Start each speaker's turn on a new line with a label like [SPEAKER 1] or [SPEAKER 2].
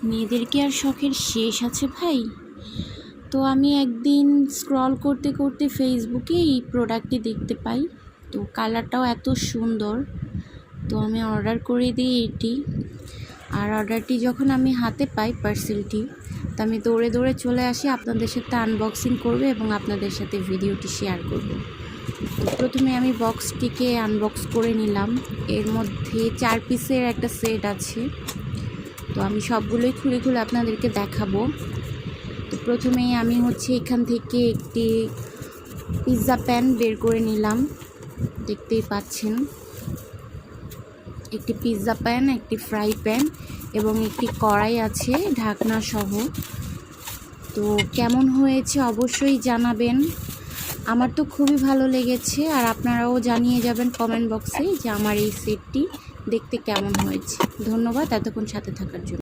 [SPEAKER 1] মেয়েদের কি আর শখের শেষ আছে ভাই? তো আমি একদিন স্ক্রল করতে করতে ফেসবুকে এই প্রোডাক্টটি দেখতে পাই। তো কালারটাও এত সুন্দর, তো আমি অর্ডার করে দিই এটি। আর অর্ডারটি যখন আমি হাতে পাই পার্সেলটি, তো আমি দৌড়ে দৌড়ে চলে আসি আপনাদের সাথে আনবক্সিং করবে এবং আপনাদের সাথে ভিডিওটি শেয়ার করব। তো প্রথমে আমি বক্সটিকে আনবক্স করে নিলাম। এর মধ্যে 4 পিসের একটা সেট আছে, তো আমি সবগুলোই খুলে খুলে আপনাদেরকে দেখাবো। তো প্রথমেই আমি এখান থেকে একটি পিৎজা প্যান বের করে নিলাম, দেখতেই পাচ্ছেন। একটি পিৎজা প্যান, একটি ফ্রাই প্যান এবং একটি কড়াই আছে ঢাকনা সহ। তো কেমন হয়েছে অবশ্যই জানাবেন। আমার তো খুবই ভালো লেগেছে, আর আপনারাও জানিয়ে যাবেন কমেন্ট বক্সে যে আমার এই সেটটি দেখতে কেমন হয়েছে। ধন্যবাদ এতক্ষণ সাথে থাকার জন্য।